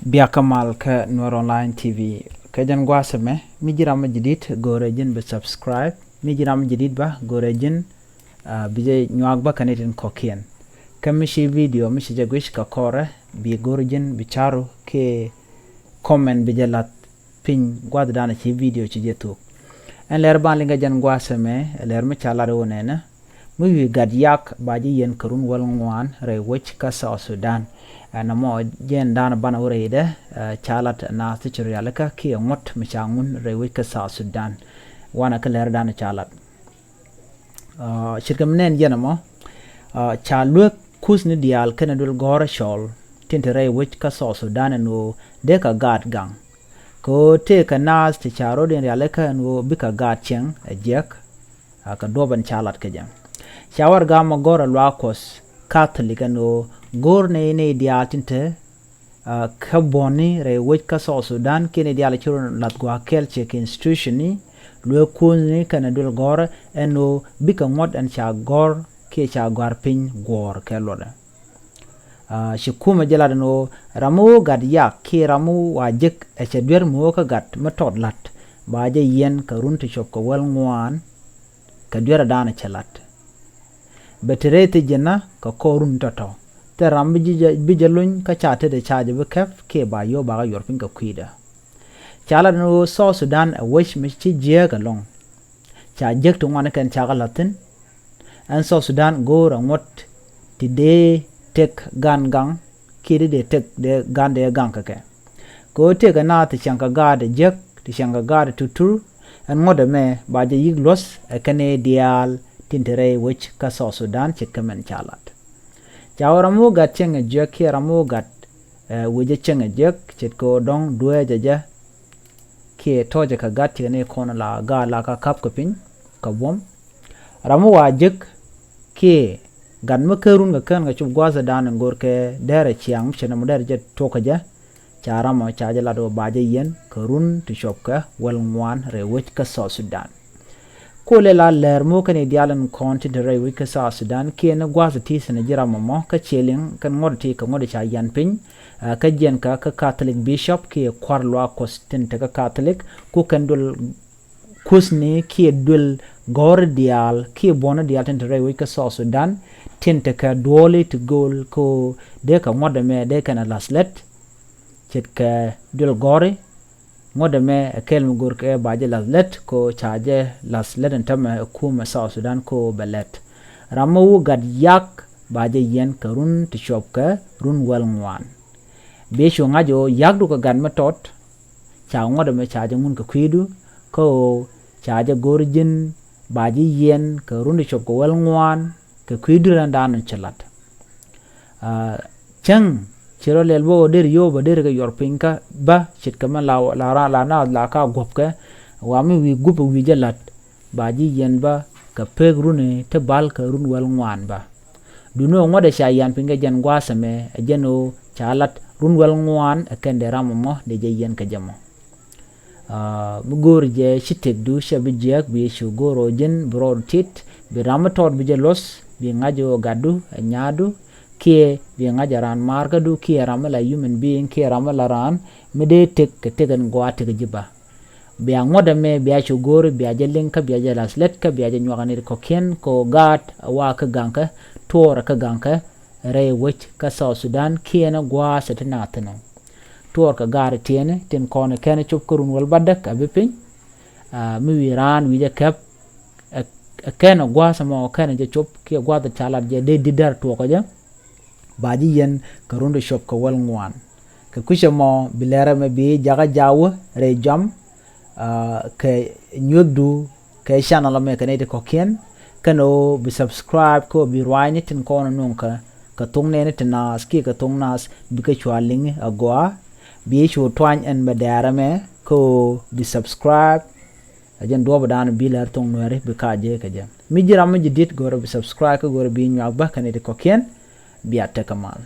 Biakamal ke Nur Online TV. Kajan gua seme mijiram jadid gorejin be subscribe mijiram jadid ba gorejin bije nyuag ba kanetin kokien. Kamishi video mishi jagwish ka kore bi gorejin bicharu ke comment bije lat pin gwa dana chi video chi jetu. En ler ban linga jan gwa seme ler mi chala do nena mu wi gad yak baji yen karun wal ngwan re wech ka South Sudan. Na mo jen dana bana urede chalat na tichurialaka ki ngot michangun rewi ka South Sudan wana ka ler dana chalat shirkamnen jena mo chalu kusni dial kana dul gora shol tintere wich ka South Sudan no de ka gad gang ko te ka nas ti charo den realaka no bika gad cheng ejek ka doban chalat ka jang shawar gama gora lwakos Catholic no gor ne dia tinte kaboni re wech ka South Sudan kene dia la chiro lat gwa kelche ke institution ni lo kunni kana dul gor eno bika ngot an cha gor ke cha gar pin gor ke loda shikuma jela no ramu gad ya ke ramu wajik e chedwer mo ka gat matod lat ba je yen ka runti chop ko wal ngwan ka dwera dana chalat beterete jena ka korun toto te ram bijalun ka chate de chaje be kef ke ba yo ba yor pin ka kwida chala no South Sudan a wish mi chi je ga long cha jek to ngwana kan cha ga latin an South Sudan go rangot ti de tek gan gang ki de tek de gan de gang ka ke ko te ga na ti chanka ga de jek ti chanka ga de tutur an ngoda me ba je yiglos a kane dial tintere which ka South Sudan chit kamen chalat Jawaramu gat cheng jek ki ramu gat wije cheng jek chit ko dong due jaja ki toje ka gat ne kona la ga la ka kap ko pin ka bom ramu wa jek ki gan makarun ga kan ga chub gwaza dan ngor ke dere chiang chena mo dere jet to ka ja charama chaje la do baje yen karun ti shop ka wel ngwan re wich ka South Sudan Kole la ler mo kane dialan konti de re wika South Sudan ki na gwaza ti sene jira mo ka cheling kan ngodi ka ngodi cha yan pin ka jen ka Catholic bishop ki kwarlo akostin te ka Catholic ku kan dul kusni ki dul gor dial ki bona dial ten re wika South Sudan tinte ka dole to gol ko de ka ngoda me de kana laslet chet ka dul gore ngoda me kel mugur ke baje laslet ko chaje laslet entame kuma South Sudan ko belet ramu gad yak baje yen karun ti shop ka run wel ngwan be sho ngajo yak du ka gan matot cha ngoda me chaje ngun ka kwidu ko chaje gorjin baje yen karun ti shop ko wel ngwan ka kwidu randan chalat chang chiro lelbo der yo ba der ga yor pinka ba chit kama la na la ka gop ka wa mi wi gup wi jalat ba ji yen ba ka peg rune te bal ka run wal ngwan ba duno ngode sha yan pinga jan gwa same jeno chalat run wal ngwan akende ram mo de je yen ka jamo mu gor je chitek du shabi jek bi shu goro jen brod tit bi ramatod bi je los bi ngajo gadu nyadu ki bi ngajaran marga du ki ramala human being ki ramala ran mede tek tegen gwate jiba bi ngoda me bi achu gor bi ajelin ka bi ajelas let ka bi ajen nyogani ko ken ko gat wa ka ganka tora ka ganka re wech ka South Sudan ki na gwa setna tano tor ka gar tiene tin kono ken chup kurun wal badak abipin mi wiran wi je kap ken gwa samo ken je chup ki gwa da chalat je de didar to ko ja baji yen karundo shop ka wal ngwan ka kusha mo bilera me bi jaga jawo re jam ke nyugdu ke channel me kanete ko ken kano bi subscribe ko bi rwani tin kono nunka ka tungne ne tinas ki ka tungnas bi ka chwaling agwa bi chu twan en badara me ko bi subscribe ajen do badan bi ler tung nore bi ka je ka je mi jira mi jidit goro bi subscribe ko goro bi nyagba kanete ko ken biar tekamal